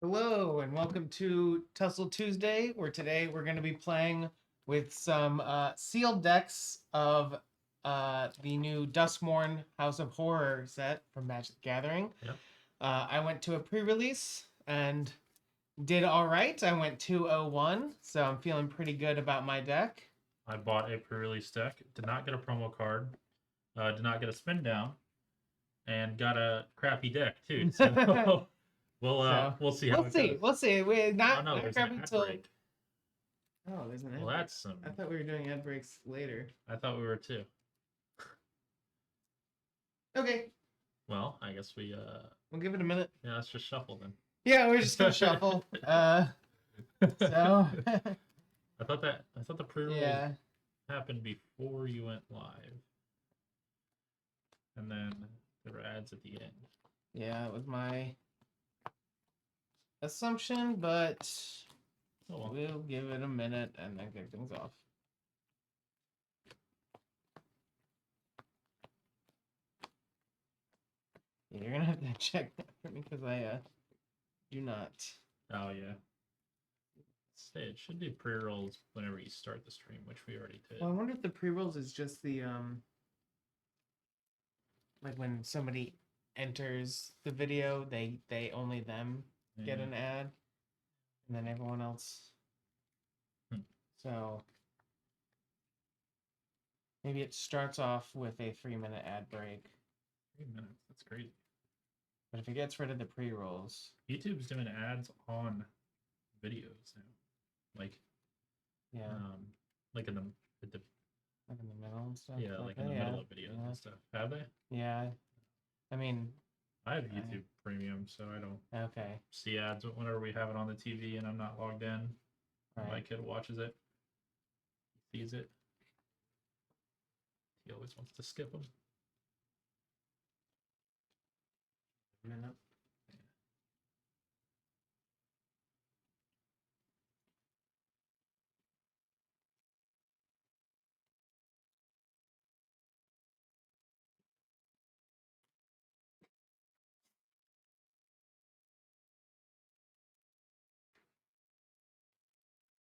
Hello and welcome to Tussle Tuesday, where today we're going to be playing with some sealed decks of the new Duskmourn House of Horror set from Magic the Gathering. Yep. I went to a pre-release and did all right. I went 201, so I'm feeling pretty good about my deck. I bought a pre-release deck, did not get a promo card, did not get a spin down, and got a crappy deck too. So we'll see how it goes. We'll see. We're not, no, not there's an crappy ad till. break. Oh, there's an ad Well, break. that's some. I thought we were doing ad breaks later. I thought we were too. Okay, Well, I guess we. we'll give it a minute. Yeah, let's just shuffle then. Yeah, we're just gonna shuffle. So I thought the pre-roll yeah, happened before you went live, and then there were ads at the end. yeah, it was my assumption, but Oh, well. we'll give it a minute and then kick things off. Yeah, you're gonna have to check that for me because I do not. Oh yeah. Say it should be pre-rolls whenever you start the stream, which we already did. Well, I wonder if the pre-rolls is just the like when somebody enters the video, they only them get an ad, and then everyone else. So maybe it starts off with a 3-minute ad break. 3 minutes. That's crazy. But if it gets rid of the pre-rolls, YouTube's doing ads on videos now, like yeah, like in the like in the middle and stuff. yeah, like in the middle of videos and stuff. Have they? Yeah, I mean, I have YouTube Premium, so I don't okay. see ads whenever we have it on the TV and I'm not logged in. Right. My kid watches it, sees it. He always wants to skip them. Minute.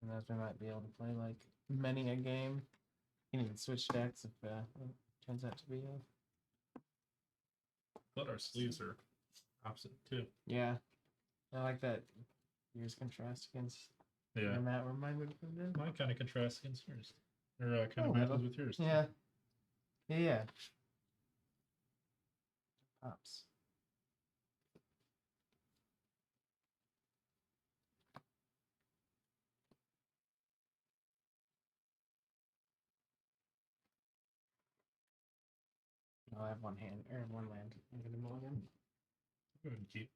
And as we might be able to play like many a game. You can even switch decks if it turns out to be But our sleeves are opposite too. Yeah, I like that. Yours contrast against Yeah. your mat. Remind me of them. Mine kind of contrasts against yours, or kind Oh, of matches with yours. Yeah. Yeah. Pops. Oh, I have one hand or one land. I'm gonna mulligan. Go ahead and keep.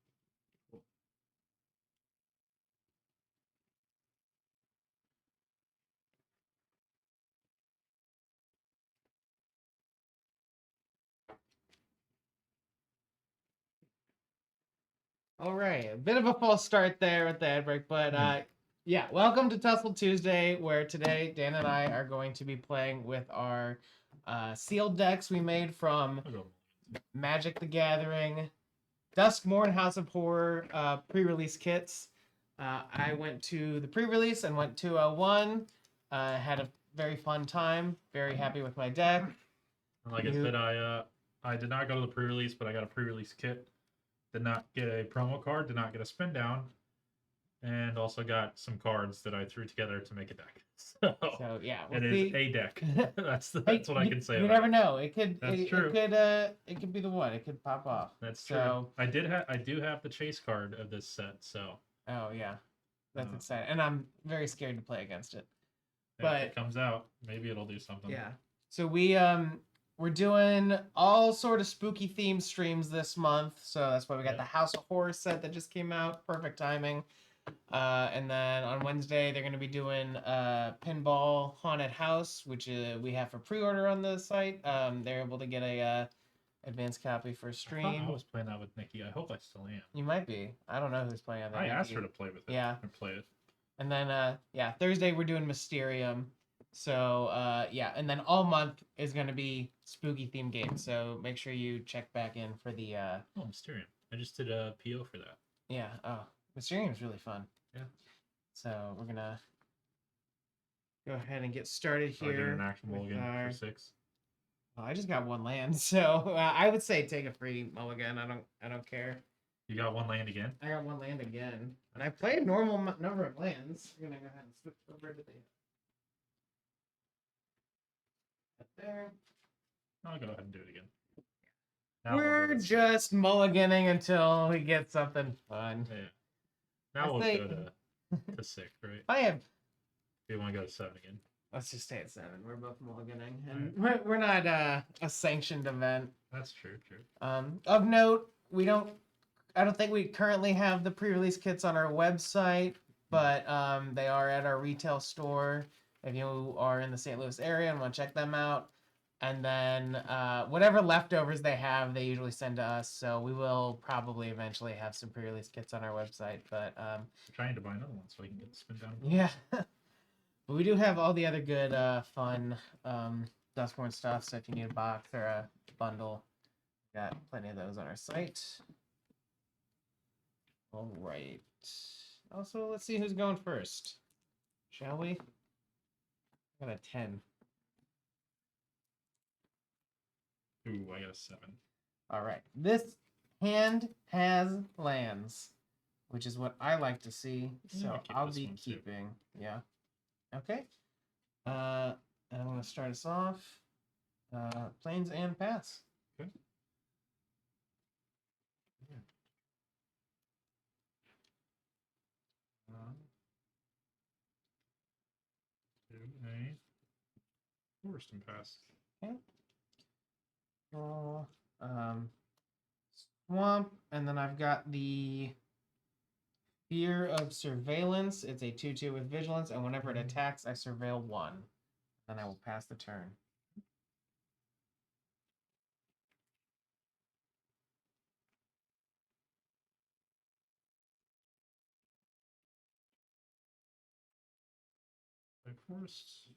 All right, a bit of a false start there with the ad break, but yeah, welcome to Tussle Tuesday, where today Dan and I are going to be playing with our sealed decks we made from Magic the Gathering, Duskmourn House of Horror pre-release kits. I went to the pre-release and went 201. Had a very fun time. Very happy with my deck. Like I said, I did not go to the pre-release, but I got a pre-release kit. Did not get a promo card. Did not get a spin down, and also got some cards that I threw together to make a deck. So yeah, it is a deck. that's what I can say. You never know. It could. That's true. It could be the one. It could pop off. That's true. I do have the chase card of this set. So. Oh yeah, that's exciting, and I'm very scared to play against it. If it comes out, maybe it'll do something. Yeah. So we're doing all sort of spooky themed streams this month. So that's why we got the House of Horror set that just came out. Perfect timing. And then on Wednesday they're going to be doing Pinball Haunted House, which we have for pre-order on the site. They're able to get a advanced copy for stream. I was playing that with Nikki. I hope I still am. You might be. I don't know who's playing that. I asked her to play with it. Yeah. And play it. And then Thursday we're doing Mysterium. So and then all month is going to be spooky themed games. So make sure you check back in for the Mysterium. I just did a PO for that. Yeah. Oh, Mysterium is really fun. Yeah. So we're gonna go ahead and get started So I get here. an action mulligan for 6. Well, I just got 1 land, so I would say take a free mulligan. I don't care. You got 1 land again? I got 1 land again, and I played a normal number of lands. We're gonna go ahead and switch over to the there. I'll go ahead and do it again. Now We're we'll go to just mulliganing until we get something fun. Yeah. Now we'll go to 6, right? I have. Do you want to go to 7 again? Let's just stay at 7. We're both mulliganing, and we're not a sanctioned event. That's true. True. Of note, I don't think we currently have the pre-release kits on our website, but they are at our retail store if you are in the St. Louis area and want to check them out. And then whatever leftovers they have, they usually send to us. So we will probably eventually have some pre-release kits on our website. But I'm trying to buy another one so I can get the spin down. yeah, but we do have all the other good, fun Duskmourn stuff. So if you need a box or a bundle, we got plenty of those on our site. All right. Also, let's see who's going first. Shall we? I got a 10. Ooh, I got a 7. All right. This hand has lands, which is what I like to see. So I'll be keeping. Yeah. Okay. And I'm going to start us off. Plains and pass. Okay. Do a forest and pass. Okay. Swamp, and then I've got the Fear of Surveillance. It's a 2/2 with Vigilance, and whenever it attacks, I surveil 1. Then I will pass the turn. Play forest.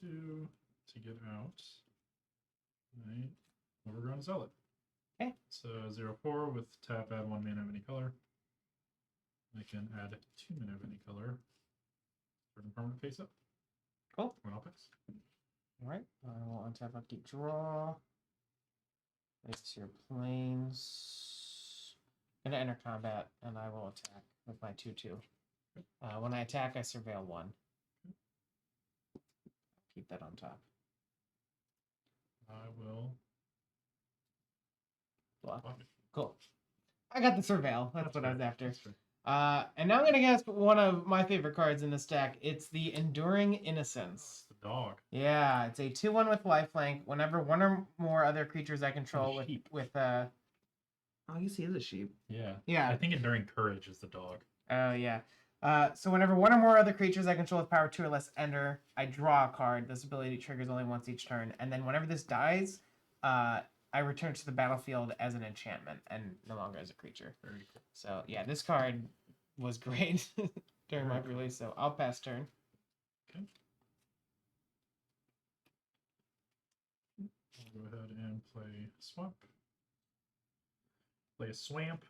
2 to get out. Right. Overgrown Zealot. Okay. So 0/4 with tap, add 1 mana of any color. I can add 2 mana of any color. Certain permanent face up. Cool. When I'll pass. Alright. I will untap, upkeep, draw. Place your planes. Gonna enter combat, and I will attack with my 2/2. When I attack, I surveil 1. Keep that on top. I will block. block it. Cool. I got the surveil. That's what I was after. That's right. And now I'm gonna guess one of my favorite cards in this deck. It's the Enduring Innocence. It's the dog. Yeah, it's a 2/1 with lifelink. Whenever one or more other creatures I control with oh, I guess he is a sheep. Yeah. Yeah. I think Enduring Courage is the dog. Oh yeah. So whenever one or more other creatures I control with power 2 or less enter, I draw a card. This ability triggers only once each turn, and then whenever this dies, I return to the battlefield as an enchantment and no longer as a creature. Very cool. So yeah, this card was great during my release. So I'll pass turn. Okay. I'll go ahead and play Swamp. Play a Swamp.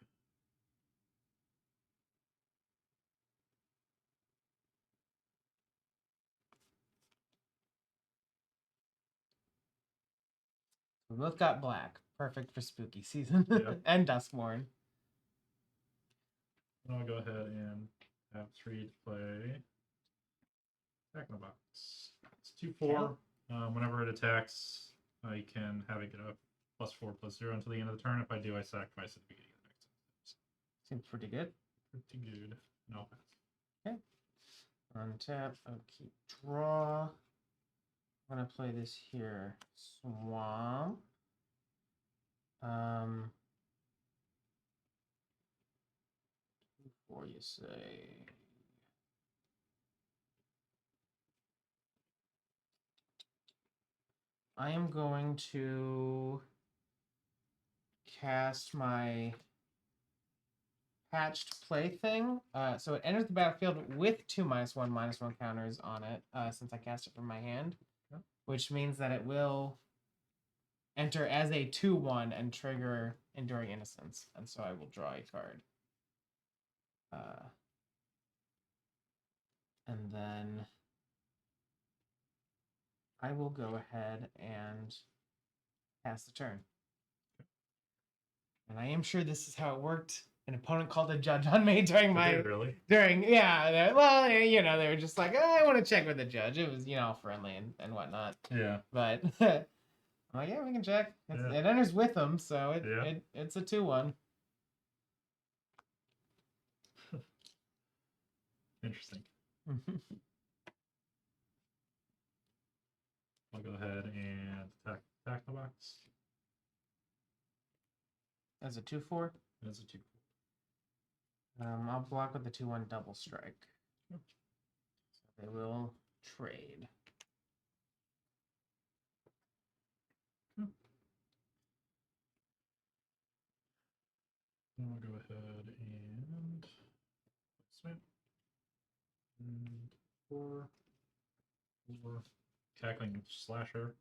We both got black. Perfect for spooky season. Yeah. And Duskmourn. I'll go ahead and have 3 to play Technobox. It's 2/4. Whenever it attacks, I can have it get a +4/+0 until the end of the turn. If I do, I sacrifice at the beginning of the next turn. Seems pretty good. Pretty good. And I'll pass. Okay. Untap, upkeep, draw. I'm gonna play this here. Swamp. Before you say. I am going to cast my Patched Plaything. So it enters the battlefield with 2 -1/-1 counters on it, since I cast it from my hand. Okay. Which means that it will enter as a 2/1 and trigger Enduring Innocence. And so I will draw a card. And then I will go ahead and pass the turn. And I am sure this is how it worked. An opponent called a judge on me during Really? well, you know, they were just like, oh, I want to check with the judge. It was, you know, friendly and whatnot. Yeah. But I'm like, yeah, we can check. It enters with them, so it's a 2-1. Interesting. I'll go ahead and attack the box. As a 2-4. That's a 2-4. I'll block with the 2-1 double strike. Sure. So they will trade. I'll go ahead and swim. And 4. Tackling slasher.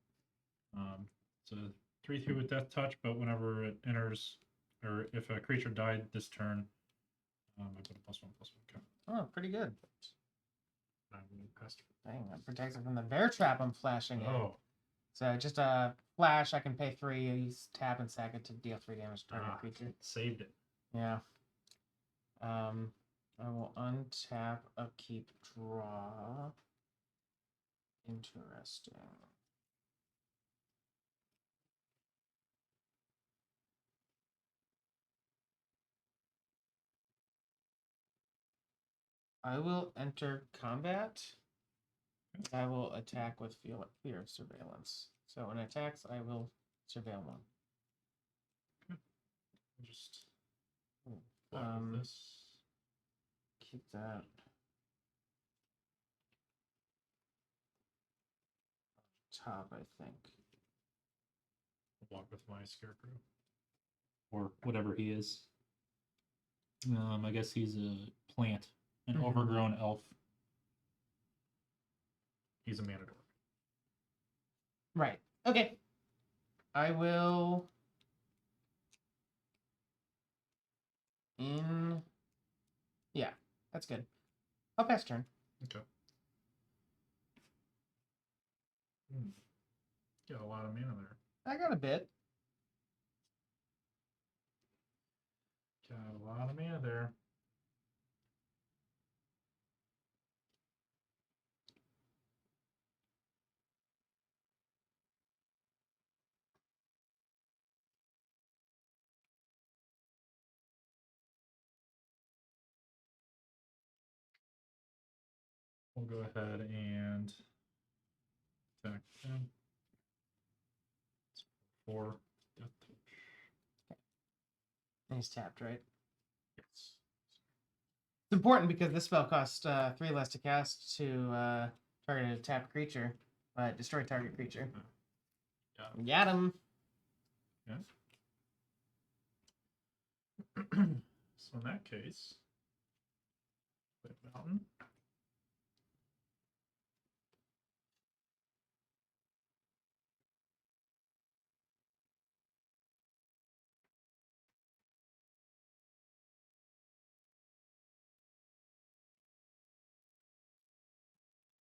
It's a 3/3 with death touch, but whenever it enters, or if a creature died this turn, I put a +1/+1 count. Oh, pretty good. I will pass turn. Dang, that protects it from the bear trap I'm flashing in. Oh. So just a flash, I can pay 3, use tap and sack it to deal 3 damage to target creature. Saved it. Yeah. I will untap, upkeep, draw. Interesting. I will enter combat. I will attack with fear of surveillance. So when it attacks, I will surveil 1. Just block with this. Keep that. Top, I think. Block with my scarecrow. Or whatever he is. I guess he's a plant, an overgrown elf. He's a matador. Right. Okay. I will. Yeah, that's good. I'll pass turn. Okay. Got a lot of mana there. I got a bit. Got a lot of mana there. We'll go ahead and attack him. 4 death touch. And he's tapped, right? Yes. It's important because this spell costs 3 less to cast to target a tapped creature, but destroy target creature. Got him. Yeah. So in that case, play mountain.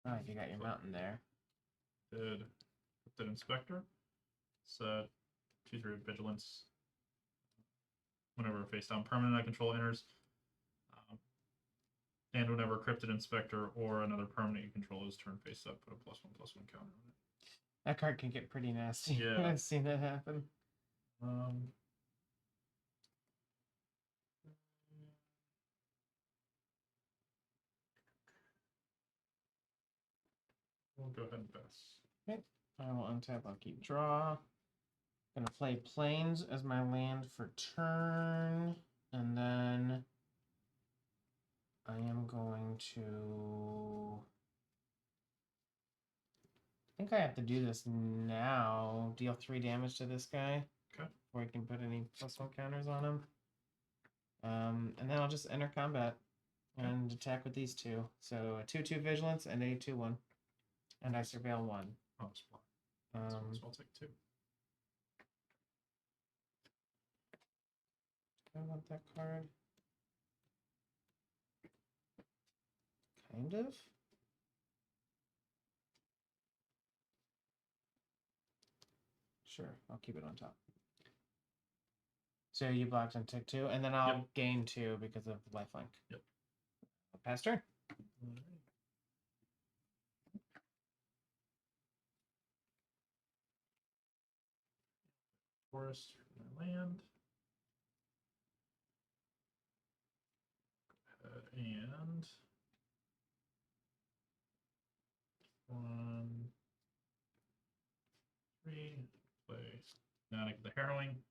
Oh, you got your mountain there. Did Cryptid Inspector. It's 2/3 vigilance. Whenever a face down permanent I control enters, and whenever Cryptid Inspector or another permanent you control is turn face up, put a +1/+1 counter on it. That card can get pretty nasty. Yeah. I've seen that happen. We'll go ahead and pass. Okay. I will untap. I'll keep draw. Gonna play plains as my land for turn, and then I am going to. I think I have to do this now. Deal 3 damage to this guy. Okay. Before I can put any +1 counters on him. And then I'll just enter combat and attack with these 2. So a 2/2 vigilance and a 2/1, and I surveil 1. Oh, it's block. So I'll take 2. I want that card. Kind of. Sure, I'll keep it on top. So you blocked and took 2, and then I'll gain 2 because of lifelink. Yep. Pass turn. Forest, my land. And 1, 3, play Fanatic of the Harrowing.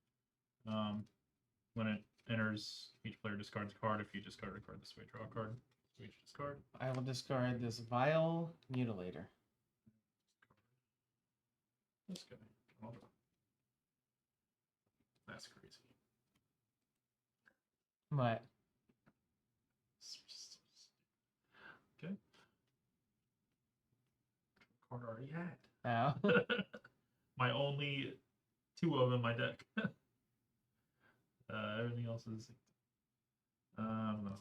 When it enters, each player discards a card. If you discard a card this way, draw a card. So each discard. I will discard this vile mutilator. This guy. I'll draw. That's crazy. What? Okay. Card already had. Oh. My only 2 of them in my deck. Everything else is. No.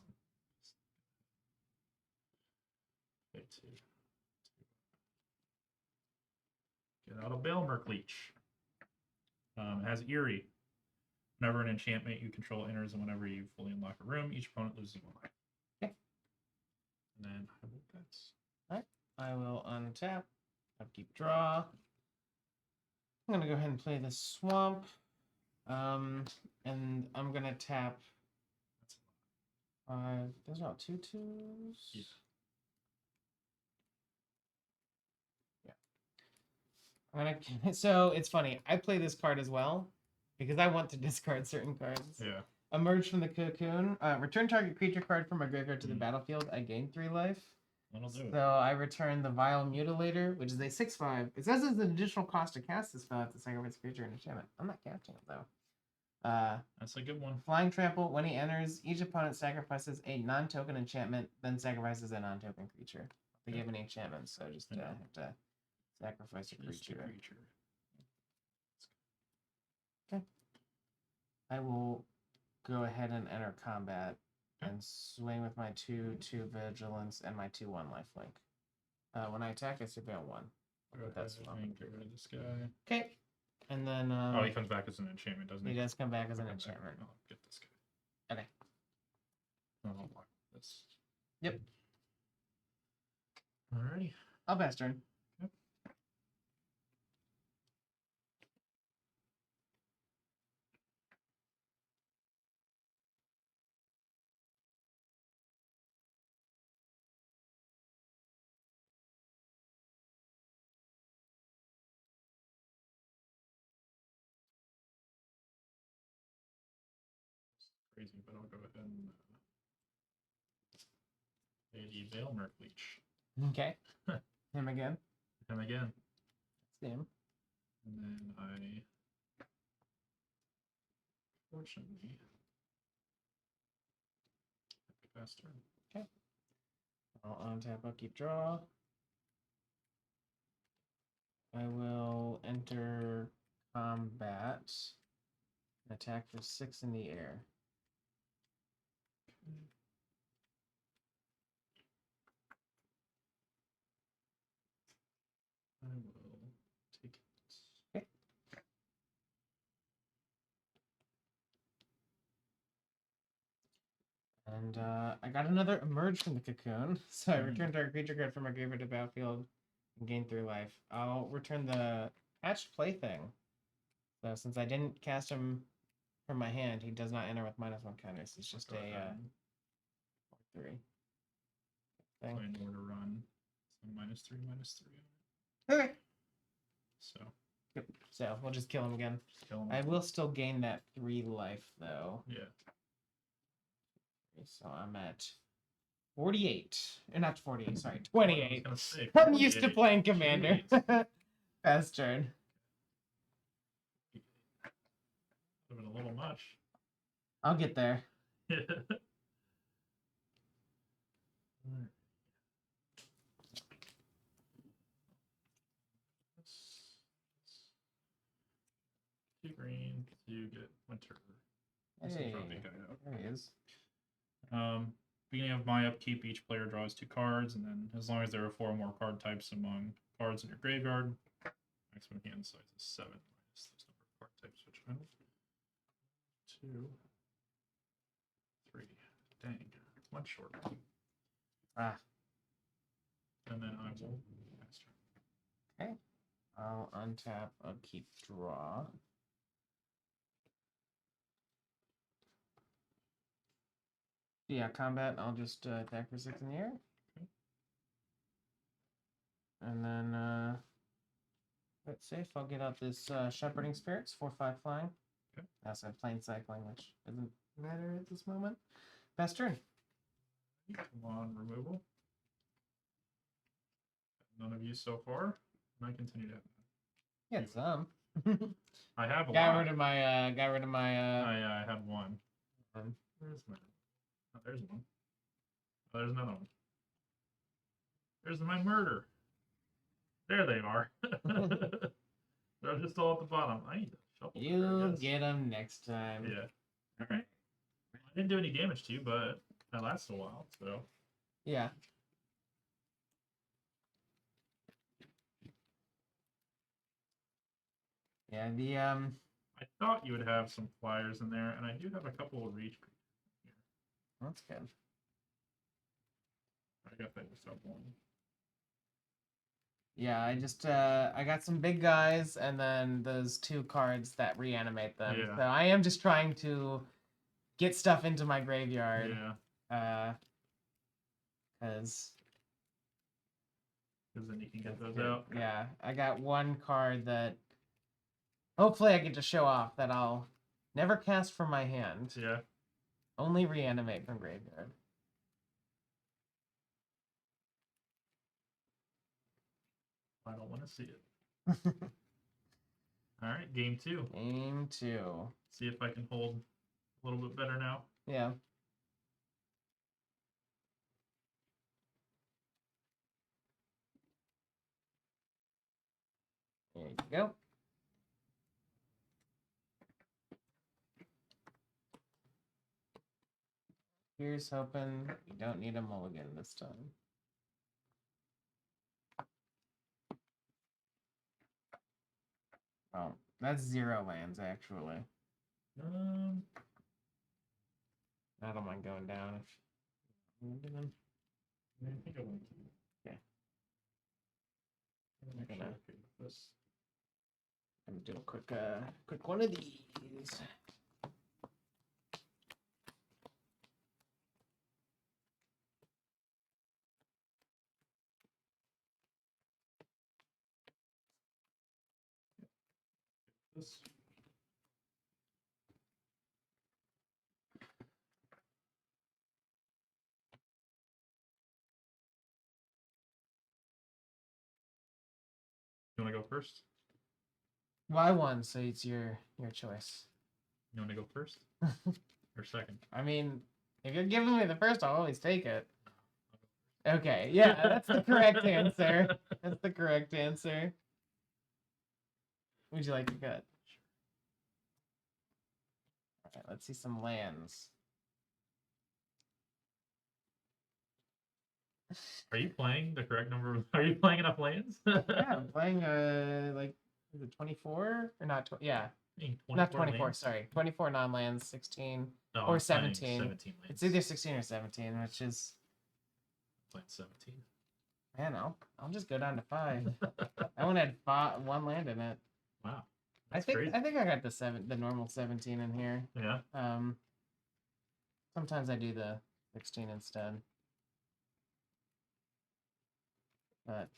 Okay, 2. Get out a Baelmerk Leech. It has Eerie. Whenever an enchantment you control enters and whenever you fully unlock a room, each opponent loses 1 life. Okay. And then I will pass. Alright. I will untap. Upkeep draw. I'm gonna go ahead and play the swamp. And I'm gonna tap 5. There's about 2 2s. Yeah. So it's funny. I play this card as well because I want to discard certain cards. Yeah. Emerge from the cocoon. Return target creature card from my graveyard to the battlefield. I gain 3 life. That'll do it. So I return the Vile Mutilator, which is a 6/5. It says it's an additional cost to cast this spell at the sacrifice creature and enchantment. I'm not casting it though. That's a good one. Flying Trample. When he enters, each opponent sacrifices a non-token enchantment, then sacrifices a non-token creature. They give an enchantment, so just have to sacrifice a creature. Okay. I will go ahead and enter combat and swing with my 2/2 vigilance and my 2/1 lifelink. When I attack, I super on 1. That's fine. Get rid of this guy. Okay. And then Oh, he comes back as an enchantment, doesn't he? He does come back as an enchantment. I'll get this guy. Okay. I'll block this. Yep. Alrighty. I'll pass turn. Yep. Crazy, but I'll go ahead and play the Baelmerk Leech. Okay. Him again. Him again. That's him. And then I fortunately have to pass turn. Okay. I'll untap, upkeep draw. I will enter combat. Attack for 6 in the air. I will take it. Okay. And I got another Emerge from the Cocoon. So I returned our creature card from my graveyard to battlefield and gain 3 life. I'll return the Hatched Plaything. So since I didn't cast him from my hand, he does not enter with -1 counters. It's just a 3 thing. Play in order run. So -3/-3. Okay. So Yep. So we'll just kill him again. just kill him. I will still gain that 3 life though. Yeah. So I'm at 48. Not 48, sorry, 28. I was gonna say, I'm used to 48. playing Commander. Jeez. Pass turn. Would have been a little much. I'll get there. Alright. 2 green to get winter. That's a Hey, trophy guy out. there he is. Beginning of my upkeep, each player draws 2 cards, and then as long as there are 4 more card types among cards in your graveyard, maximum hand size is 7 minus this number of card types, which I don't. 2, 3. Dang, it's one short. Ah. And then I will pass turn. Okay. I'll untap, upkeep, draw. Yeah, combat, I'll just attack for 6 in the air. Okay. And then, let's safe, I'll get out this Shepherding Spirits, 4/5 flying. Okay. I also have Plane Cycling, which doesn't matter at this moment. Pass turn. Come on, removal. None of you so far. And I continue to have Yeah, some. I have a got lot. rid of my, I have one. um, Where's my... Oh, there's one. Oh, there's another one. There's my murder. There they are. They're just all at the bottom. I need to shuffle better, I you'll guess. get them next time. Yeah. All right. I didn't do any damage to you, but that lasted a while, so. Yeah. Yeah, the I thought you would have some flyers in there, and I do have a couple of reach creatures here. that's good. I got that just up one. Yeah, I just I got some big guys and then those 2 cards that reanimate them. Yeah. So I am just trying to get stuff into my graveyard. Yeah. Cause Then you can get those good. out. Yeah, I got 1 card that hopefully I get to show off that I'll never cast from my hand. Yeah. Only reanimate from graveyard. I don't want to see it. All right, game 2. Game 2. See if I can hold a little bit better now. Yeah. There you go. Here's hoping you don't need a mulligan this time. Oh, that's 0 lands actually. I don't mind going down if you want to do them. I think I want to. Okay. I'm I'm actually gonna- okay with this. I'm gonna do a quick one of these. This. You want to go first? Well, I won, so it's your choice. You want to go first or second? I mean, if you're giving me the first, I'll always take it. Okay, yeah, that's the correct answer. That's the correct answer. Would you like to cut? All right, let's see some lands. Are you playing the correct number? Are you playing enough lands? Yeah, I'm playing like is it 24 or not? Yeah, not 24. Lands? Sorry, 24 non-lands, 16 No, or I'm playing 17. 17 lands. It's either 16 or 17, which is I'm playing 17. man. I'll just go down to 5. I only had 1 land in it. Wow, I that's think crazy. I think I got the normal 17 in here. Yeah. Sometimes I do the 16 instead. But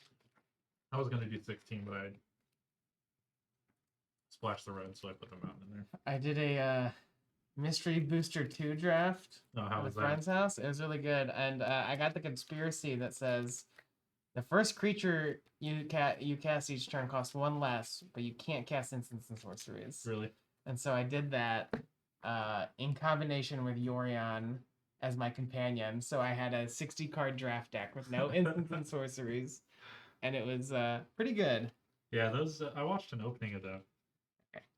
I was gonna do 16, but I splashed the red, so I put the mountain in there. I did a Mystery Booster 2 draft Oh, how at a was that? friend's house. It was really good, and I got the conspiracy that says the first creature you cast each turn costs 1 less, but you can't cast instants and sorceries. Really? And so I did that in combination with Yorion as my companion. So I had a 60 card draft deck with no instants and sorceries, and it was pretty good. Yeah, those. I watched an opening of the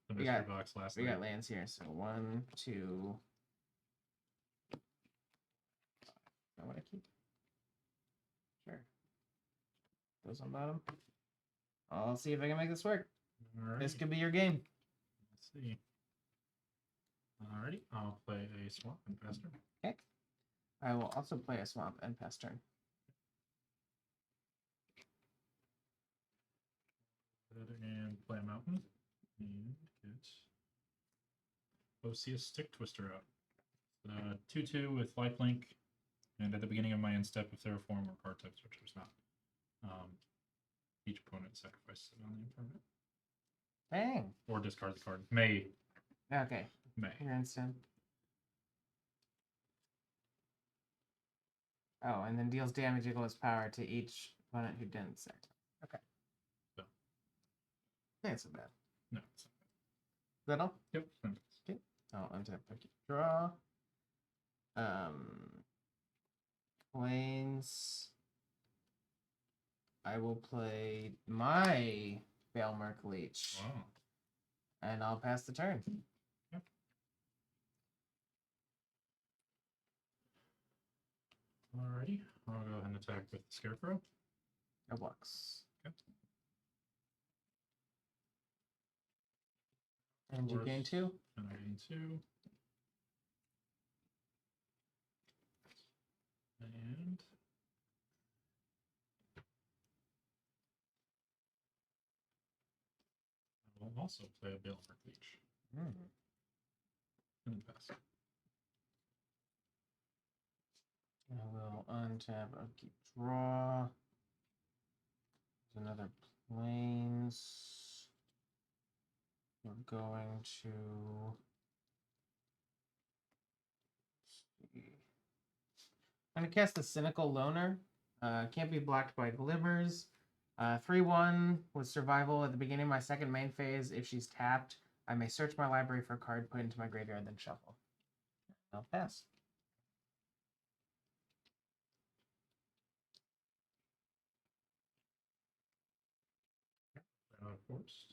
We mystery got- box last We night. got lands here. So 1, 2, Know what I keep? Sure. Those on bottom. I'll see if I can make this work. Alright. This could be your game. Let's see. Alrighty, I'll play a swamp and pass turn. Okay. I will also play a swamp and pass turn. And play a mountain. And get Oseous Stick Twister out. 2/2 with lifelink. And at the beginning of my end step, if there are 4 more card types, which there's not, each opponent sacrifices it on the impermanent. Dang. Or discard the card. May. Okay. May. Your instant. Oh, and then deals damage equal its power to each opponent who didn't sack. Okay. So. Yeah, it's so bad. No. It's not. Is that all? Yep. Okay. I'll untap. Draw. Planes. I will play my Balmerk Leech. Wow. And I'll pass the turn. Yep. Alrighty. I'll go ahead and attack with the Scarecrow. No blocks. Okay. And you gain 2. And I gain 2. And I will also play a Balmerk Leech. And then pass. I will untap, upkeep, draw. There's another planes. We're going to. Let's see. I'm going to cast the Cynical Loner. Can't be blocked by glimmers. 3/1 with survival at the beginning of my second main phase. If she's tapped, I may search my library for a card, put it into my graveyard, then shuffle. I'll pass. Of course.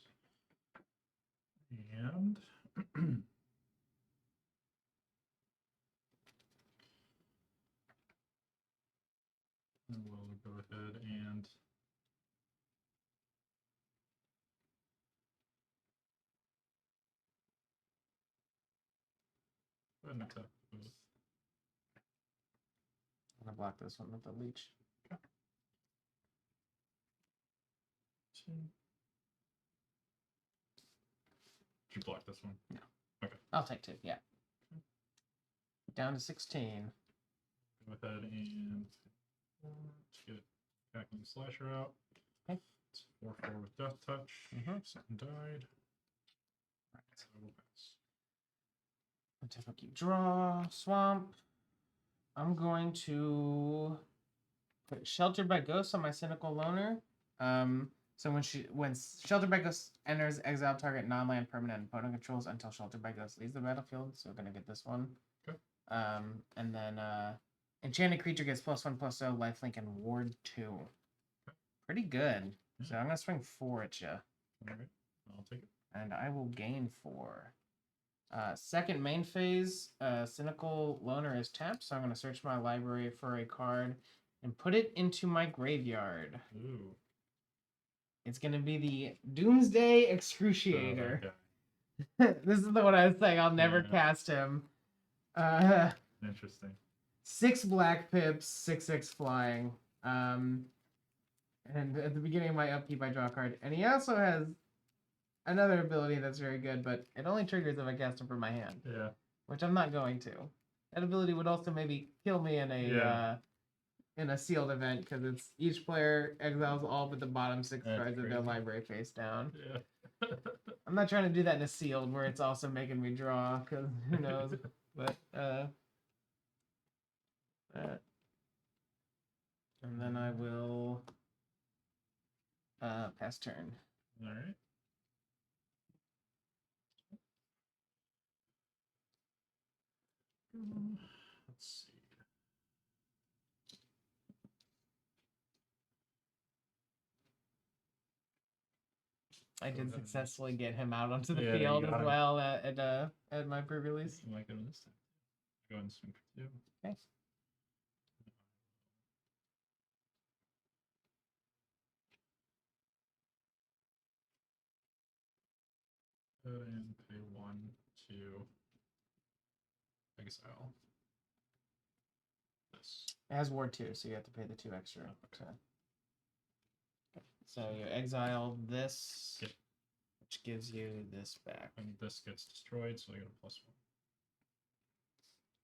And we'll go ahead and go ahead and attack both. I'm going to block this one with the leech. Okay. 2. Did you block this one? No. Okay. I'll take 2, yeah. Okay. Down to 16. Go ahead and get Cackling Slasher out. Okay. It's 4/4 with Death Touch. Something died. Right. So I will pass. Untap, keep, draw, swamp. I'm going to put Sheltered by Ghosts on my Cynical Loner. So when Sheltered by Ghosts enters, exile target non-land permanent opponent controls until Sheltered by Ghosts leaves the battlefield. So we're gonna get this one. Okay. And then enchanted creature gets +1/+0, lifelink, and ward 2. Okay. Pretty good. Yeah. So I'm gonna swing 4 at you. All right. I'll take it. And I will gain 4. Second main phase, Cynical Loner is tapped, so I'm going to search my library for a card and put it into my graveyard. Ooh. It's going to be the Doomsday Excruciator. This is the one I was saying. I'll never cast him. Interesting. 6 black pips, 6/6 flying. And at the beginning of my upkeep, I draw a card. And he also has another ability that's very good, but it only triggers if I cast him from my hand. Yeah. Which I'm not going to. That ability would also maybe kill me in a sealed event, because it's each player exiles all but the bottom 6 That's cards of their crazy. library face down. Yeah. I'm not trying to do that in a sealed where it's also making me draw, because who knows. But and then I will pass turn. All right. Let's see. I did successfully get him out onto the Yeah, you field got as him. well at my pre-release. You might go this time. Go ahead and swing for 2. Okay. ahead and pay 1 to exile this. It has ward 2, so you have to pay the 2 extra. Oh, okay. So you exile this, Yep. which gives you this back. And this gets destroyed, so I get a +1.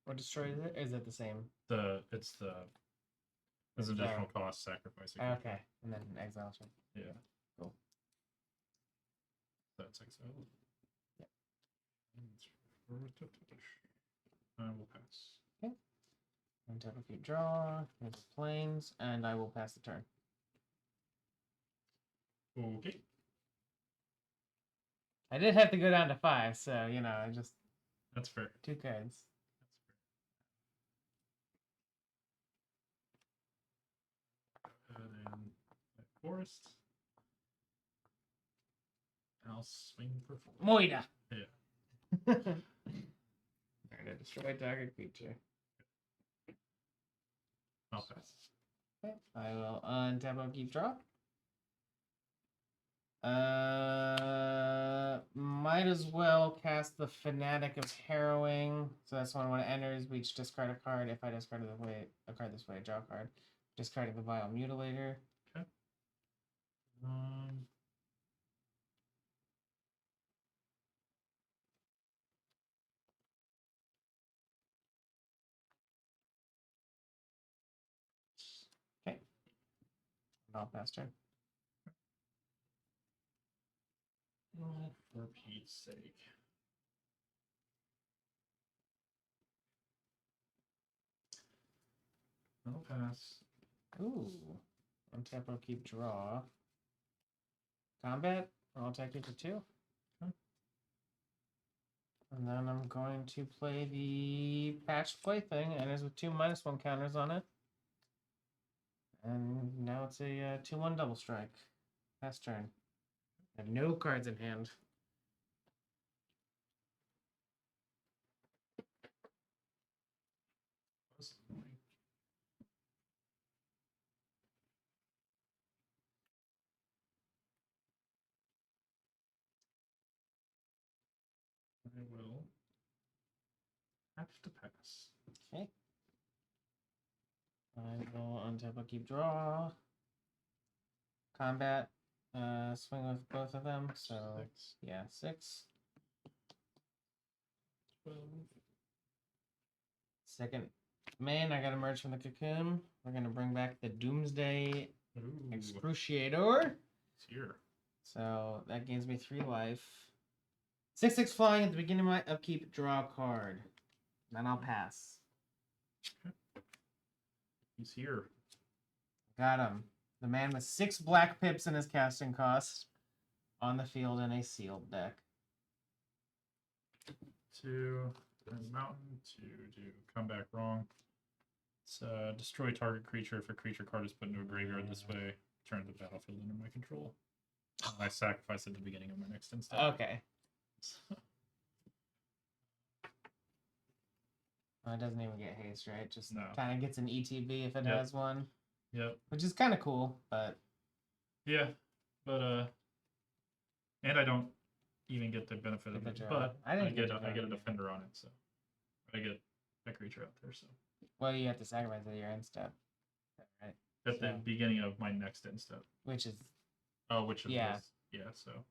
What destroys it? Is it the same? It's there's additional cost sacrificing. Okay, and then exile. Yeah. Cool. That's exiled. Yep. I will pass. Untap a keep draw. Here's the planes, and I will pass the turn. Okay. I did have to go down to 5, so you know, I just That's fair. 2 cards. And then forest. I'll swing for 4. Moida. Yeah. Alright, I destroy target creature. I'll pass. Okay, I will untap a keep draw. Might as well cast the Fanatic of Harrowing. So that's when it enters, we each discard a card. If I discard a card this way, draw a card. Discarding the Vile Mutilator. Okay. Okay. I'll pass turn. Oh, for Pete's sake. I'll pass. Ooh. Untap, I'll keep draw. Combat. I'll attack you for 2. Okay. And then I'm going to play the Patched Plaything, and it's with 2 -1 counters on it. And now it's a 2/1 double strike. Pass turn. I have no cards in hand. That's annoying. I will have to pass. Okay. I will untap, I'll keep draw. Combat. Swing with both of them. So 6, yeah, 6. 12. Second main, I gotta merge from the cocoon. We're gonna bring back the Doomsday Ooh, Excruciator. it's here. So that gains me 3 life. 6/6 flying at the beginning of my upkeep, draw a card. Then I'll pass. He's here. Got him. The man with 6 black pips in his casting cost on the field in a sealed deck. 2 and mountain to do come back wrong. It's destroy target creature if a creature card is put into a graveyard this way. Turn the battlefield under my control. I sacrifice at the beginning of my next instance. Okay. It doesn't even get haste, right? Just No. kind of gets an ETB if it Yep. has one. Yep. Which is kind of cool, but Yeah, but and I don't even get the benefit of Get it, the draw. but I I didn't get get a, the I get a draw. defender on it, so I get a creature out there. So well, you have to sacrifice at your end step, right? at the So- beginning of my next end step. Which is Oh, which is Yeah. this? Yeah. So,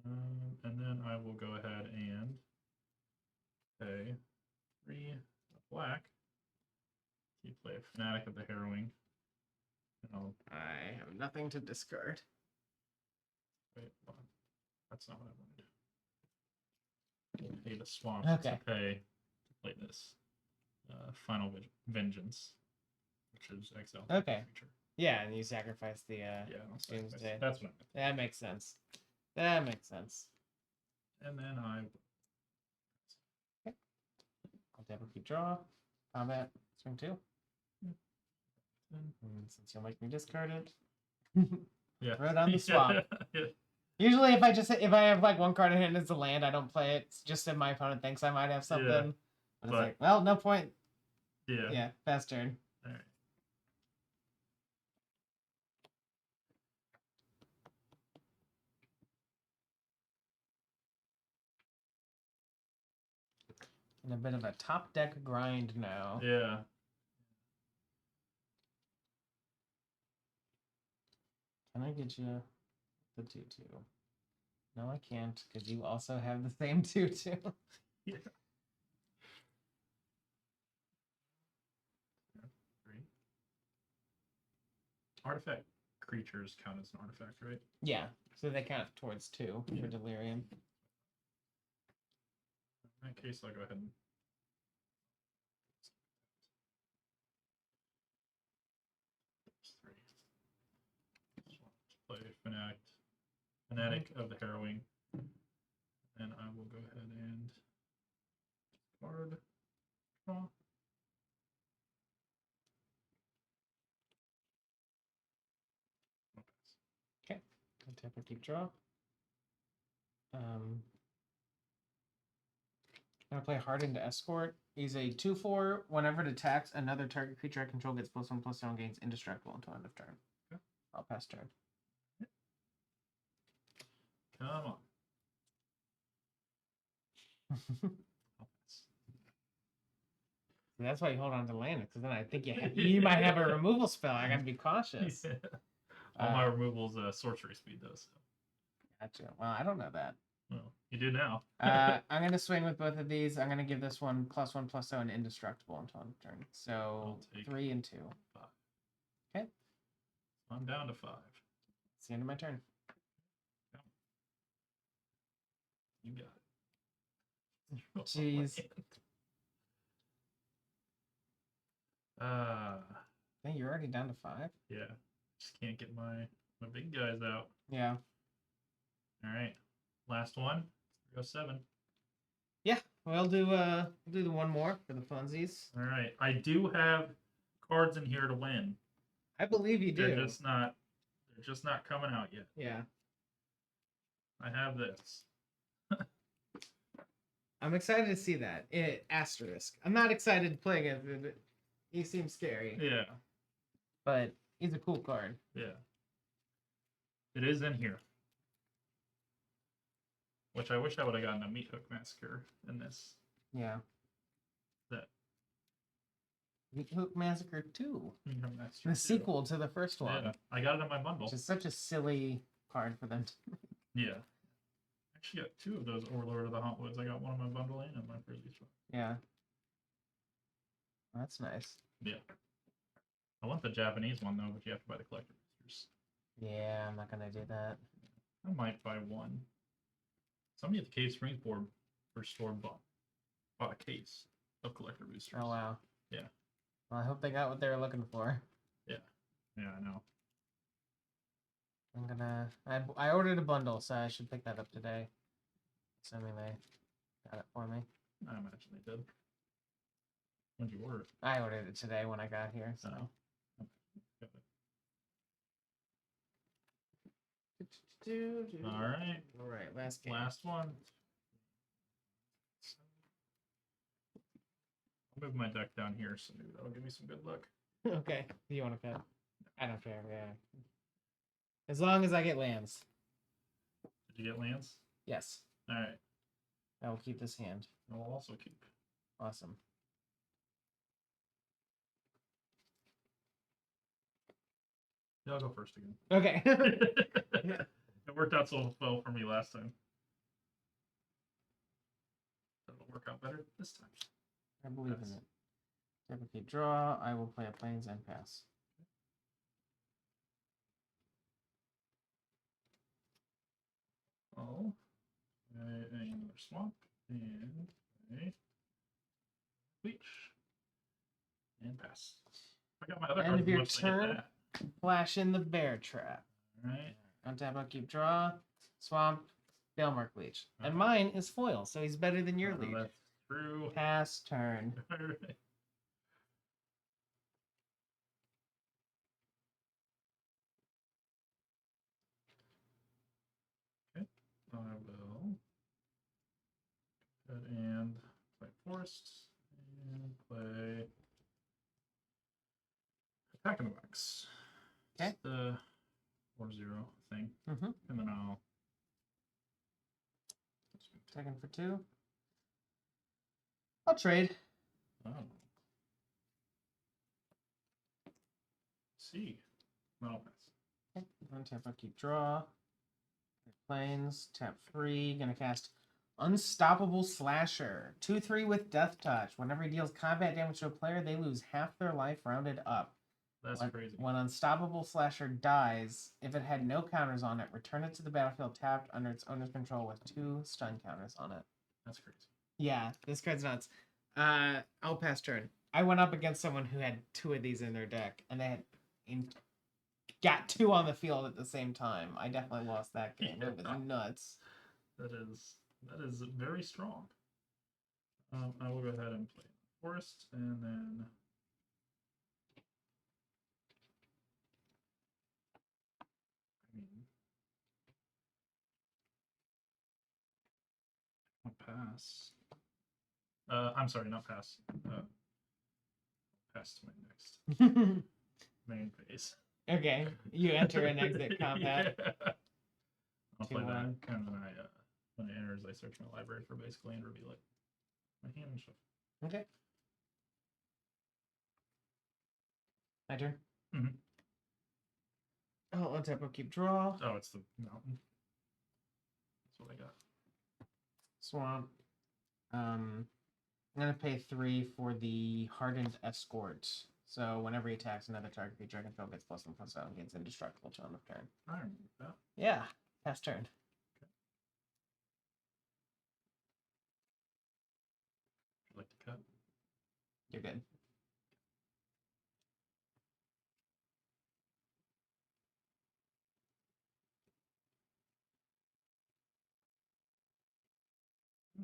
and then I will go ahead and pay 3 black. You play a Fanatic of the Harrowing. And I'll I have nothing to discard. wait. Hold on. That's not what I wanted. Pay the swamp Okay. to pay to play this. Final Vengeance, which is exile. Okay. Creature. Yeah, and you sacrifice the Yeah. I'll sacrifice. Doomsday. That's what I meant. That makes sense. That makes sense. And then I I'll double keep draw. Combat. Swing 2. and, And since you'll make me discard it. yeah. Throw it on the swamp. Yeah. Usually if I have like 1 card in hand as a land, I don't play it. It's just if my opponent thinks I might have something. Yeah. But it's But- like, well, no point. Yeah. Yeah, fast turn. All right. In a bit of a top deck grind now. Yeah. Can I get you the 2/2? No, I can't, because you also have the same 2/2. Yeah. 3. Artifact creatures count as an artifact, right? Yeah, so they count towards 2 Yeah. for delirium. In that case, I'll go ahead and. Three. Just want to play Fanatic of the Harrowing. And I will go ahead and card draw. Okay, I'll tap or keep draw. I'm gonna play Hardened Escort. He's a 2/4. Whenever it attacks, another target creature I control gets +1/+0 gains indestructible until end of turn. Okay. I'll pass turn. Come on. I'll pass. That's why you hold on to land, because then I think you might have a removal spell. I gotta be cautious. Yeah. All my removals sorcery speed though. So. Gotcha. Well, I don't know that. Well, you do now. I'm gonna swing with both of these. I'm gonna give this one +1/+0 and indestructible until end of turn. So I'll take 3 and 2. 5. Okay. I'm down to 5. It's the end of my turn. You got it. Jeez. I Hey, you're already down to 5. Yeah. Just can't get my big guys out. Yeah. All right. Last one. 307. Yeah. We'll do the one more for the funsies. All right. I do have cards in here to win. I believe you do. They're just not coming out yet. Yeah. I have this. I'm excited to see that. Asterisk. I'm not excited to play against him. He seems scary. Yeah. But he's a cool card. Yeah. It is in here. Which I wish I would have gotten a Meat Hook Massacre in this. Yeah. That Meat Hook Massacre 2. Meat Hook Massacre The 2. sequel to the first one. Yeah. I got it in my bundle. Which is such a silly card for them to... Yeah. I actually got 2 of those Overlord of the Hauntwoods. I got one in my bundle and in my release one. Yeah. That's nice. Yeah. I want the Japanese one though, but you have to buy the collector boosters. Yeah, I'm not gonna do that. I might buy one. Somebody at the Cave Springs board for store bought a case of collector boosters. Oh wow. Yeah. Well, I hope they got what they were looking for. Yeah. Yeah, I know. I'm gonna... I ordered a bundle, so I should pick that up today. Assuming they got it for me. I imagine they did. When'd you order it? I ordered it today when I got here, so... Oh. Got it. All right. All right, last game. Last one. I'll move my deck down here, so maybe that'll give me some good luck. Okay. Do you want to cut? I don't care, yeah. As long as I get lands. Did you get lands? Yes. All right. I will keep this hand. I'll also keep. Awesome. Yeah, I'll go first again. Okay. It worked out so well for me last time. That'll work out better this time. I believe in it. Typically draw. I will play a plains and pass. Oh, another swamp and a bleach and pass. I got my other End cards. of your once I get turn. that. Flash in the bear trap. All right. Untap, I'll keep draw. Swamp. Balemark Leech. And Okay. mine is foil, so he's better than your Oh, leech. that's true. Pass turn. All right. Okay. I will go ahead and play Forest and play Attack in the Box. Okay. It's the 4-0 thing. Mm-hmm. And then I'll Second for 2. I'll trade. Oh. See. No pass. Untap, upkeep, draw. Planes, tap 3. Gonna cast Unstoppable Slasher. 2/3 with Death Touch. Whenever he deals combat damage to a player, they lose half their life rounded up. That's crazy. When Unstoppable Slasher dies, if it had no counters on it, return it to the battlefield tapped under its owner's control with 2 stun counters on it. That's crazy. Yeah, this card's nuts. I'll pass turn. I went up against someone who had 2 of these in their deck, and they had got 2 on the field at the same time. I definitely lost that game. It was nuts. That is very strong. I will go ahead and play Forest, and then I'll pass. I'm sorry, not pass. Pass to my next main phase. Okay, you enter and exit combat. Yeah. I'll play 2-1. that, and then when it enters, I search my library for basically and reveal it. My hand and stuff. Okay. My turn. Mm-hmm. Oh, untap, upkeep, draw. Oh, it's the mountain. That's what I got. Swamp. I'm gonna pay 3 for the Hardened Escort. So whenever he attacks another target creature I control gets +1/+1 and gets indestructible till end of turn. I remember that. Yeah, pass turn. Would you like to cut? You're good.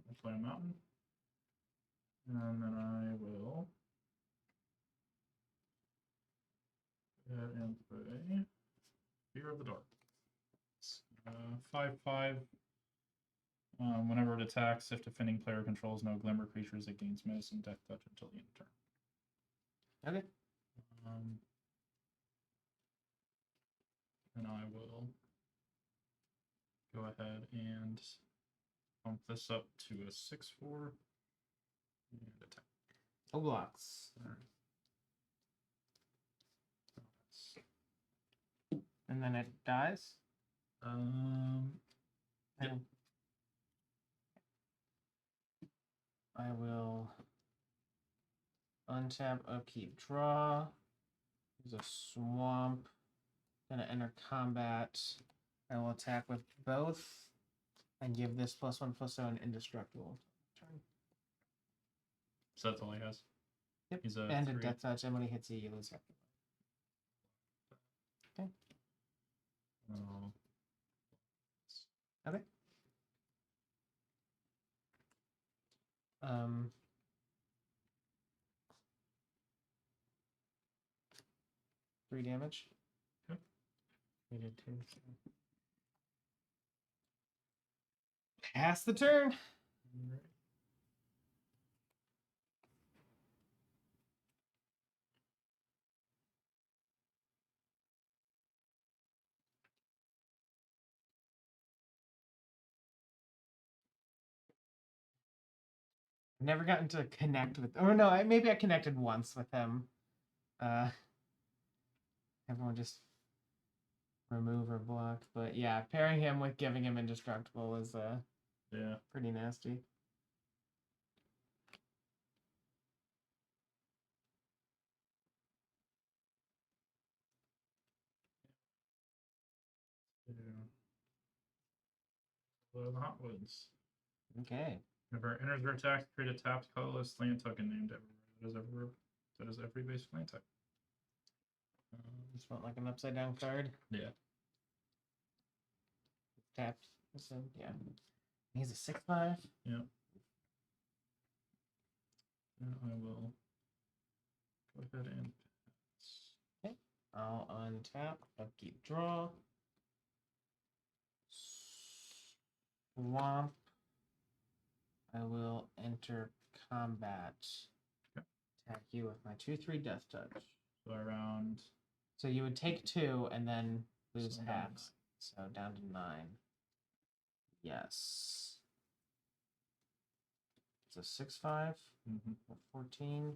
I'll play a mountain. And then I will go ahead and play Fear of the Dark. 5/5. Whenever it attacks, if defending player controls no glimmer creatures, it gains menace and death touch until the end of turn. Okay. And I will go ahead and bump this up to a 6/4 and attack. No blocks. And then it dies. Yep. And I will untap, upkeep, draw. There's a swamp. Gonna enter combat. I will attack with both and give this +1/+1 indestructible. Turn. So that's all he has. Yep. He's a and a 3. death touch, and when he hits you lose half. Okay. Oh. Okay. 3 damage. Okay. We did 2. So. Pass the turn. Right. Never gotten to connect with, or no, maybe I connected once with him. Everyone just remove or block, but yeah, pairing him with giving him indestructible is Yeah. pretty nasty. The Hot Woods. Okay. Whenever it enters or attacks, create a tapped colorless land token named everywhere. That is every base land type. Just want like an upside down card. Yeah. Tapped. So yeah. He's a 6/5. Yeah. And I will go ahead and pass. Okay. I'll untap, upkeep, draw. Swamp. I will enter combat. Okay. Attack you with my 2/3 death touch. So around. So you would take 2 and then lose So down to half. 9. So down to 9. Yes. It's a 6/5. Mm-hmm. 14.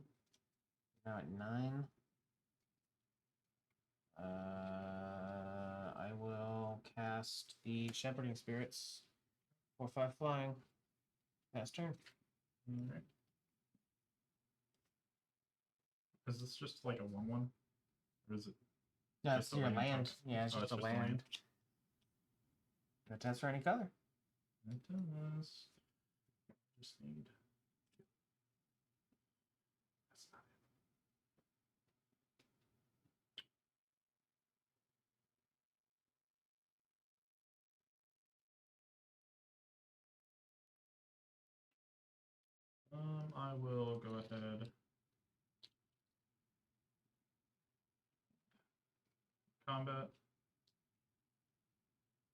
Now at 9. I will cast the Shepherding Spirits. 4/5 flying. Pass turn. All right. Is this just like a 1/1? Or is it? No, Just it's a your land land. token. Yeah, it's Oh, just a it's just a land. land. No test for any color. It does. Just need. That's not it. I will go ahead. Combat.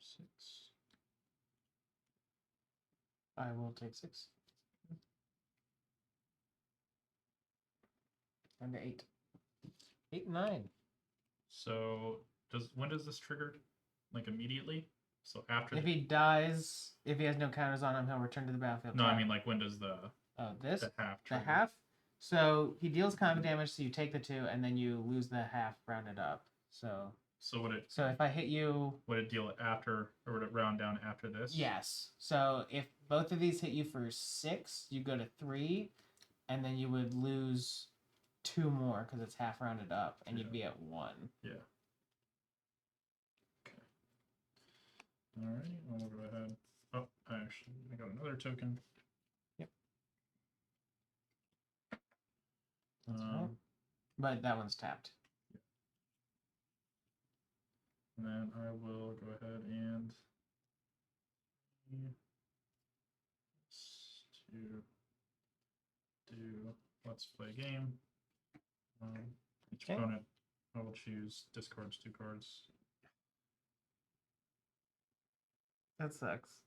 6. I will take 6. And 8. 8 and 9. So when does this trigger? Like immediately? So after. If he dies, if he has no counters on him, he'll return to the battlefield. No, I tap. mean like when does the This? the half The trigger? half? So he deals combat damage, so you take the 2, and then you lose the half rounded up. So So if I hit you... would it deal it after, or would it round down after this? Yes. So if both of these hit you for 6, you go to 3, and then you would lose 2 more because it's half rounded up, and you'd be at 1. Yeah. Okay. All right. I'll go ahead. Oh, I got another token. Yep. But that one's tapped. And then I will go ahead and to do let's play game. Each Okay. opponent, I will choose discards 2 cards. That sucks.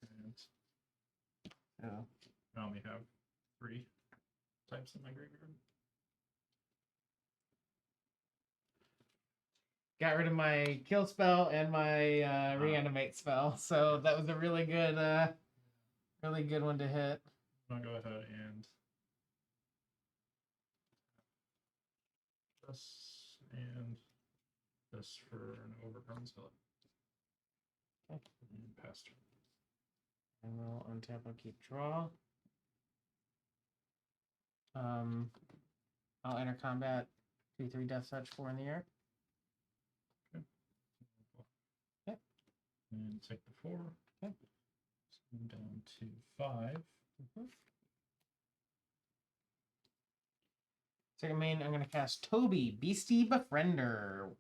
And Oh. I only have 3 types in my graveyard. Got rid of my kill spell and my reanimate spell, so that was a really good one to hit. I'll go ahead and this for an overgrown zealot. Okay. And pass turn. And we'll untap and keep draw. I'll enter combat 2/3 death touch 4 in the air. Okay. Okay. And take the 4. Okay. So down to 5. Second main, I'm going to cast Toby, Beastie Befriender.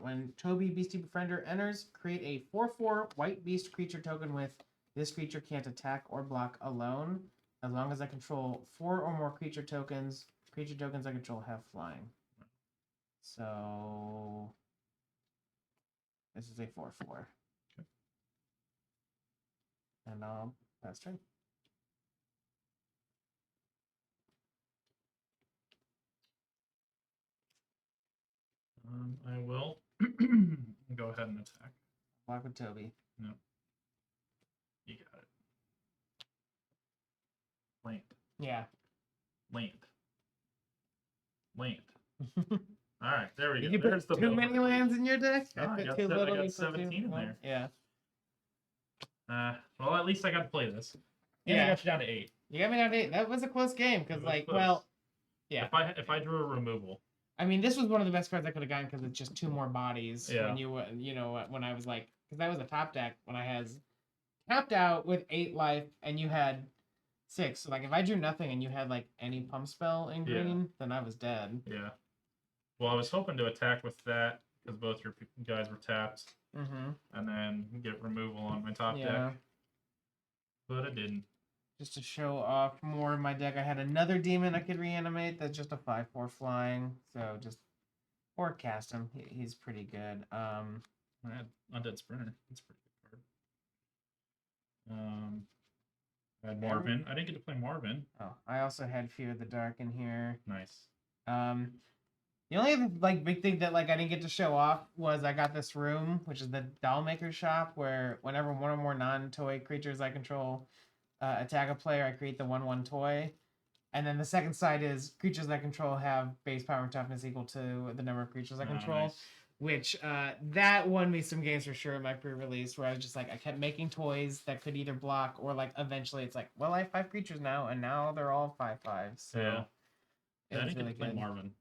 When Toby, Beastie Befriender enters, create a 4/4 white beast creature token with this creature can't attack or block alone, as long as I control 4 or more creature tokens. Creature tokens I control have flying. So this is a 4/4. Okay. And I'll pass turn. I will go ahead and attack. Block with Toby. No. You got it. Land. Yeah. Land. All right, there we Did go. you There's put the too boat. many lands in your deck? No, I put got too se- I little, got you put 17 in well, there. Yeah. Well, at least I got to play this. And Yeah. I got you down to 8. You got me down to 8. That was a close game because, It was like, close. well, yeah. If I drew a removal. I mean, this was one of the best cards I could have gotten because it's just 2 more bodies. Yeah. When when I was like, because that was a top deck when I had tapped out with 8 life and you had 6. So like, if I drew nothing and you had like any pump spell in green, then I was dead. Yeah. Well, I was hoping to attack with that because both your guys were tapped, and then get removal on my top deck. But I didn't. Just to show off more of my deck, I had another demon I could reanimate. That's just a 5/4 flying. So just or cast him. He's pretty good. I had Undead Sprinter. That's a pretty good card. I had Marvin. I didn't get to play Marvin. Oh, I also had Fear of the Dark in here. Nice. The only other like big thing that like I didn't get to show off was I got this room, which is the doll maker shop, where whenever 1 or more non-toy creatures I control attack a player, I create the 1/1 toy. And then the second side is creatures that I control have base power and toughness equal to the number of creatures I control. Nice. Which that won me some games for sure in my pre-release, where I was just like, I kept making toys that could either block or like eventually it's like, well, I have 5 creatures now, and now they're all 5/5. So Yeah. it I was didn't really get to play good. Marvin.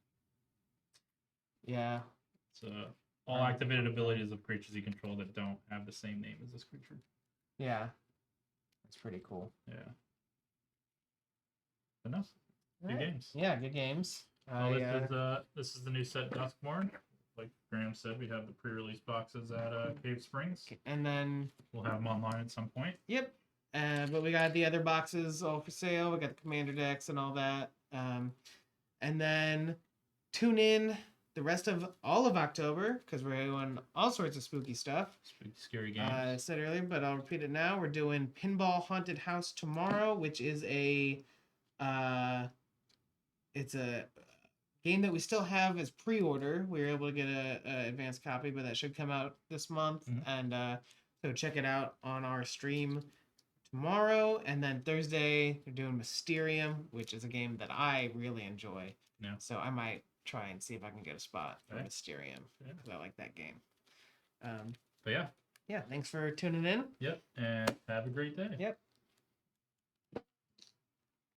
Yeah. It's all activated abilities of creatures you control that don't have the same name as this creature. Yeah. That's pretty cool. Yeah. But no, good Alright. games. Yeah, good games. This is the new set Duskmourn. Like Graham said, we have the pre-release boxes at Cave Springs. And then We'll have them online at some point. yep. But we got the other boxes all for sale. We got the commander decks and all that. And then tune in the rest of all of October because we're doing all sorts of spooky stuff. Spooky, scary games. I said earlier, but I'll repeat it now. We're doing Pinball Haunted House tomorrow, which is it's a game that we still have as pre-order. We were able to get a advanced copy, but that should come out this month. Mhm. And so check it out on our stream tomorrow. And then Thursday, we're doing Mysterium, which is a game that I really enjoy. Yeah. So I might try and see if I can get a spot for Okay. Mysterium Yeah. because I like that game. But yeah. Yeah, thanks for tuning in. Yep. And have a great day. Yep.